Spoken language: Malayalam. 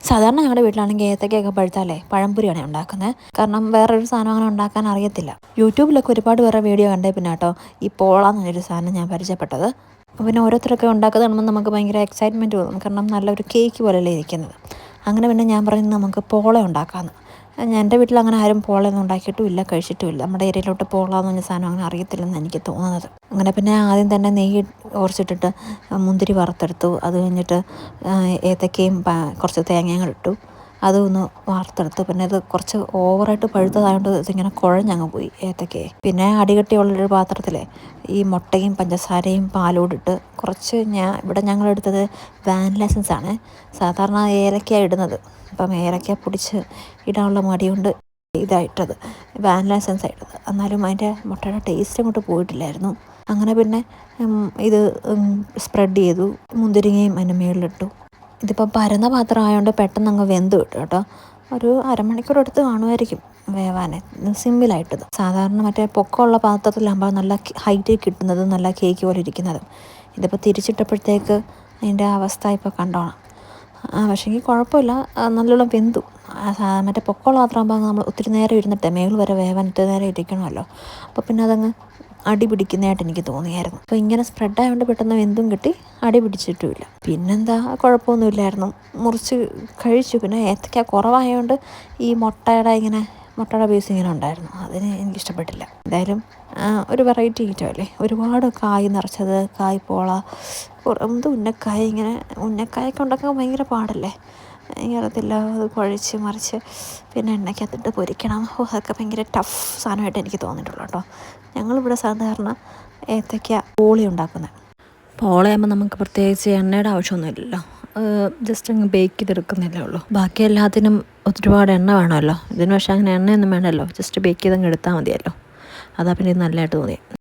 സാധാരണ ഞങ്ങളുടെ വീട്ടിലാണെങ്കിൽ ഏത്തക്കയൊക്കെ പഴുത്താലേ പഴംപൊരിയാണ് ഉണ്ടാക്കുന്നത്. കാരണം വേറൊരു സാധനം അങ്ങനെ ഉണ്ടാക്കാൻ അറിയത്തില്ല. യൂട്യൂബിലൊക്കെ ഒരുപാട് പേരുടെ വീഡിയോ കണ്ടേ പിന്നെ കേട്ടോ ഈ പോള എന്നൊരു സാധനം ഞാൻ പരിചയപ്പെട്ടത്. പിന്നെ ഓരോരുത്തരൊക്കെ ഉണ്ടാക്കുന്നത് കാണുമ്പോൾ നമുക്ക് ഭയങ്കര എക്സൈറ്റ്മെൻറ്റ് തോന്നും. കാരണം നല്ലൊരു കേക്ക് പോലെയല്ലേ ഇരിക്കുന്നത്. അങ്ങനെ പിന്നെ ഞാൻ പറയുന്നത് നമുക്ക് പോള ഉണ്ടാക്കാമെന്ന്. എൻ്റെ വീട്ടിൽ അങ്ങനെ ആരും പോളയൊന്നും ഉണ്ടാക്കിയിട്ടുമില്ല, കഴിച്ചിട്ടുമില്ല. നമ്മുടെ ഏരിയയിലോട്ട് പോള എന്ന് പറഞ്ഞ സാധനം അങ്ങനെ അറിയത്തില്ലെന്ന് എനിക്ക് തോന്നുന്നത്. അങ്ങനെ പിന്നെ ആദ്യം തന്നെ നെയ്യ് കുറച്ചിട്ടിട്ട് മുന്തിരി വറുത്തെടുത്തു. അത് കഴിഞ്ഞിട്ട് ഏത്തക്കയും കുറച്ച് തേങ്ങയും കൂടെ ഇട്ടു. അതൊന്ന് വാർത്തെടുത്തു. പിന്നെ അത് കുറച്ച് ഓവറായിട്ട് പഴുത്തതായതുകൊണ്ട് ഇതിങ്ങനെ കുഴഞ്ഞങ്ങ് പോയി ഏത്തക്കയെ. പിന്നെ അടികട്ടിയുള്ളൊരു പാത്രത്തിൽ ഈ മുട്ടയും പഞ്ചസാരയും പാലോടിട്ട് കുറച്ച് ഇവിടെ ഞങ്ങളെടുത്തത് വാനില എസൻസാണ്. സാധാരണ ഏലക്കയാണ് ഇടുന്നത്. അപ്പം ഏലക്ക പൊടിച്ച് ഇടാനുള്ള മടി കൊണ്ട് ഇതായിട്ടത് വാനില എസൻസാണ് ഇട്ടത്. എന്നാലും അതിൻ്റെ മുട്ടയുടെ ടേസ്റ്റ് അങ്ങോട്ട് പോയിട്ടില്ലായിരുന്നു. അങ്ങനെ പിന്നെ ഇത് സ്പ്രെഡ് ചെയ്തു. മുന്തിരിങ്ങയും അതിൻ്റെ മുകളിലിട്ടു. ഇതിപ്പോൾ പരന്ന പാത്രം ആയതുകൊണ്ട് പെട്ടെന്ന് അങ്ങ് വെന്ത് കിട്ടും കേട്ടോ. ഒരു അരമണിക്കൂർ എടുത്ത് കാണുമായിരിക്കും വേവാൻ, സിമ്പിളായിട്ടത്. സാധാരണ മറ്റേ പൊക്കമുള്ള പാത്രത്തിലാകുമ്പോൾ നല്ല ഹൈറ്റിൽ കിട്ടുന്നത്, നല്ല കേക്ക് പോലെ ഇരിക്കുന്നതും. ഇതിപ്പോൾ തിരിച്ചിട്ടപ്പോഴത്തേക്ക് അതിൻ്റെ അവസ്ഥ ഇപ്പോൾ കണ്ടോണം. പക്ഷേങ്കിൽ കുഴപ്പമില്ല, നല്ലോണം വെന്തു. മറ്റേ പൊക്കമുള്ള പാത്രമാകുമ്പോൾ നമ്മൾ ഒത്തിരി നേരം ഇരുന്നിട്ട് മേളിൽ വരെ വേവാൻ ഒത്തിരി നേരം ഇരിക്കണമല്ലോ. അപ്പോൾ പിന്നെ അതങ്ങ് അടി പിടിക്കുന്നതായിട്ട് എനിക്ക് തോന്നിയായിരുന്നു. അപ്പോൾ ഇങ്ങനെ സ്പ്രെഡായതുകൊണ്ട് പെട്ടെന്ന് വെന്തും കിട്ടി, അടി പിടിച്ചിട്ടുമില്ല. പിന്നെന്താ, കുഴപ്പമൊന്നുമില്ലായിരുന്നു. മുറിച്ച് കഴിച്ചു. പിന്നെ ഏത്തക്ക കുറവായതുകൊണ്ട് ഈ മുട്ടയുടെ പീസ് ഇങ്ങനെ ഉണ്ടായിരുന്നു. അതിന് എനിക്കിഷ്ടപ്പെട്ടില്ല. എന്തായാലും ഒരു വെറൈറ്റി ഐറ്റമല്ലേ. ഒരുപാട് കായ് നിറച്ചത്, കായ്പോള, ഉന്നക്കായ. ഇങ്ങനെ ഉന്നക്കായൊക്കെ ഉണ്ടാക്കാൻ ഭയങ്കര പാടല്ലേ. അറിയത്തില്ല, അത് കുഴച്ച് മറിച്ച് പിന്നെ എണ്ണയ്ക്കകത്തിട്ട് പൊരിക്കണം. അതൊക്കെ ഭയങ്കര ടഫ് സാധനമായിട്ട് എനിക്ക് തോന്നിയിട്ടുള്ളൂ കേട്ടോ. ഞങ്ങളിവിടെ സാധാരണ ഏത്തയ്ക്ക പോളി ഉണ്ടാക്കുന്നത്. പോളയാകുമ്പോൾ നമുക്ക് പ്രത്യേകിച്ച് എണ്ണയുടെ ആവശ്യമൊന്നുമില്ലല്ലോ. ജസ്റ്റ് അങ്ങ് ബേക്ക് ചെയ്തെടുക്കുന്നല്ലേ ഉള്ളൂ. ബാക്കി എല്ലാത്തിനും ഒരുപാട് എണ്ണ വേണമല്ലോ. ഇതിന് പക്ഷേ അങ്ങനെ എണ്ണയൊന്നും വേണമല്ലോ. ജസ്റ്റ് ബേക്ക് ചെയ്തങ്ങ് എടുത്താൽ മതിയല്ലോ. അതാ പിന്നെ ഇത് നല്ലതായിട്ട് തോന്നി.